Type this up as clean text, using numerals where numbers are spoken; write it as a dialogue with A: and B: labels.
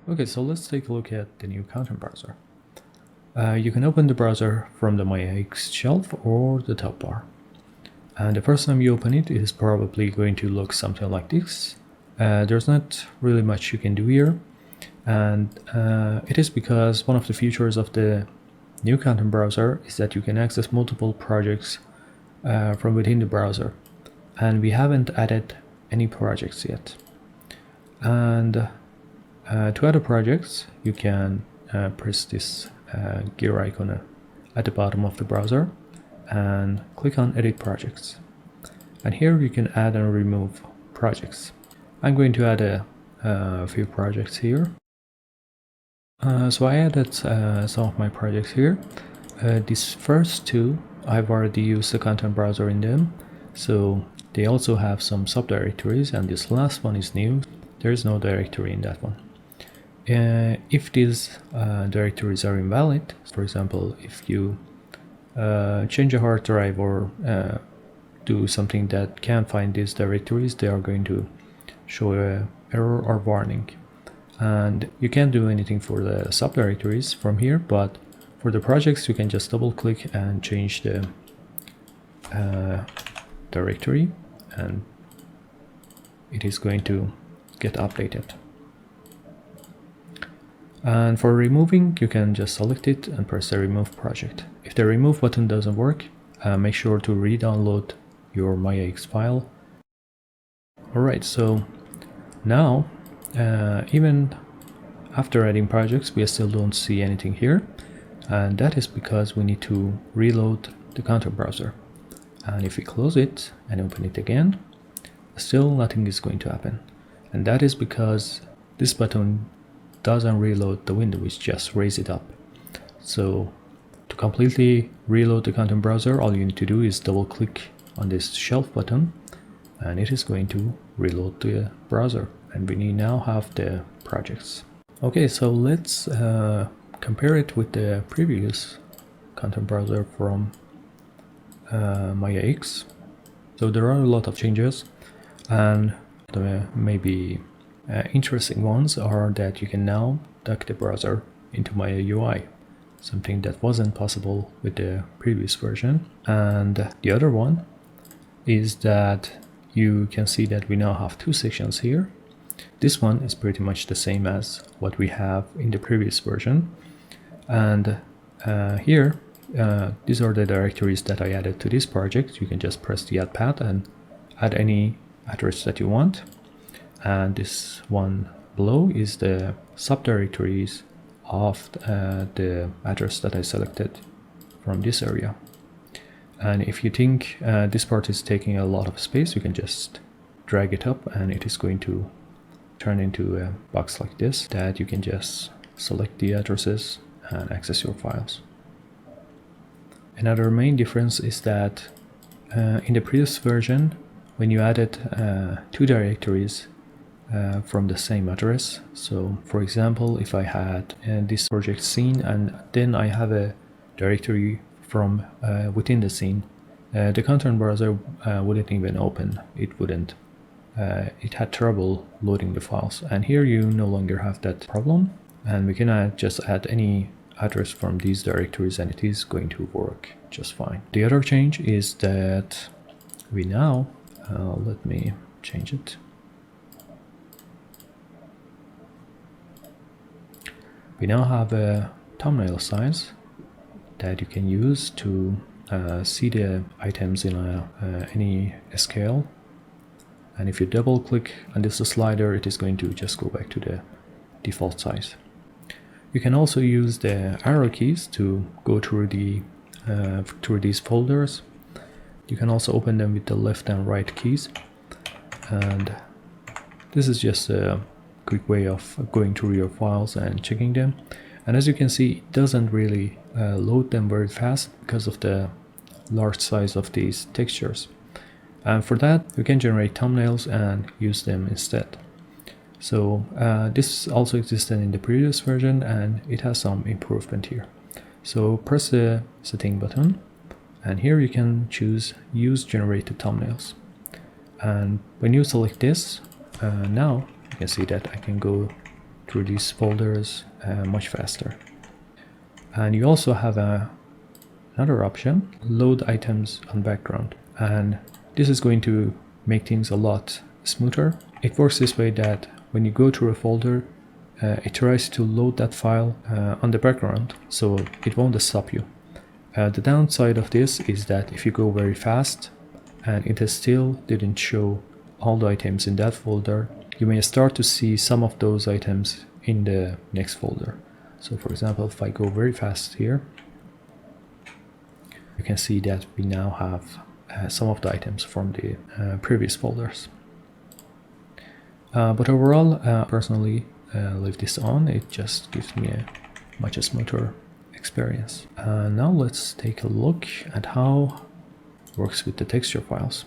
A: Okay, so let's take a look at the new content browser. You can open the browser from the MayaX shelf or the top bar. And the first time you open it is probably going to look something like this. There's not really much you can do here. And it is because one of the features of the new content browser is that you can access multiple projects from within the browser. And we haven't added any projects yet. And to add projects, you can press this gear icon at the bottom of the browser and click on Edit Projects. And here you can add and remove projects. I'm going to add a few projects here. So I added some of my projects here. These first two, I've already used the content browser in them, so they also have some subdirectories, and this last one is new. There is no directory in that one. If these directories are invalid, for example, if you change a hard drive or do something that can't find these directories, they are going to show an error or warning. And you can't do anything for the subdirectories from here, but for the projects you can just double click and change the directory, and it is going to get updated. And for removing, you can just select it and press the remove project. If the remove button doesn't work, make sure to re-download your MayaX file. Alright, so now even after adding projects, we still don't see anything here, and that is because we need to reload the content browser. And if we close it and open it again, still nothing is going to happen, and that is because this button doesn't reload the window, it just raises it up. So to completely reload the content browser, all you need to do is double click on this shelf button, and it is going to reload the browser, and we now have the projects. Okay, so let's compare it with the previous content browser from MayaX. So there are a lot of changes, and the maybe interesting ones are that you can now dock the browser into Maya UI, something that wasn't possible with the previous version. And the other one is that you can see that we now have two sections here. This one is pretty much the same as what we have in the previous version, and here these are the directories that I added to this project. You can just press the add path and add any address that you want, and this one below is the subdirectories of the address that I selected from this area. And if you think this part is taking a lot of space, you can just drag it up and it is going to turn into a box like this that you can just select the addresses and access your files. Another main difference is that in the previous version, when you added two directories from the same address, so for example, if I had this project scene and then I have a directory from within the scene, the content browser wouldn't even open. It wouldn't. It had trouble loading the files, and here you no longer have that problem, and we can just add any address from these directories and it is going to work just fine. The other change is that we now let me change it. We now have a thumbnail size that you can use to see the items in any scale. And if you double click on this slider, it is going to just go back to the default size. You can also use the arrow keys to go through these folders. You can also open them with the left and right keys. And this is just a quick way of going through your files and checking them. And as you can see, it doesn't really load them very fast because of the large size of these textures. And for that, you can generate thumbnails and use them instead. So this also existed in the previous version and it has some improvement here. So press the setting button and here you can choose use generated thumbnails. And when you select this, now you can see that I can go through these folders much faster. And you also have another option, load items on background. And this is going to make things a lot smoother. It works this way that when you go through a folder, it tries to load that file on the background, so it won't stop you. The downside of this is that if you go very fast and it still didn't show all the items in that folder, you may start to see some of those items in the next folder. So for example, if I go very fast here, you can see that we now have some of the items from the previous folders. But overall, personally, leave this on. It just gives me a much smoother experience. Now let's take a look at how it works with the texture files.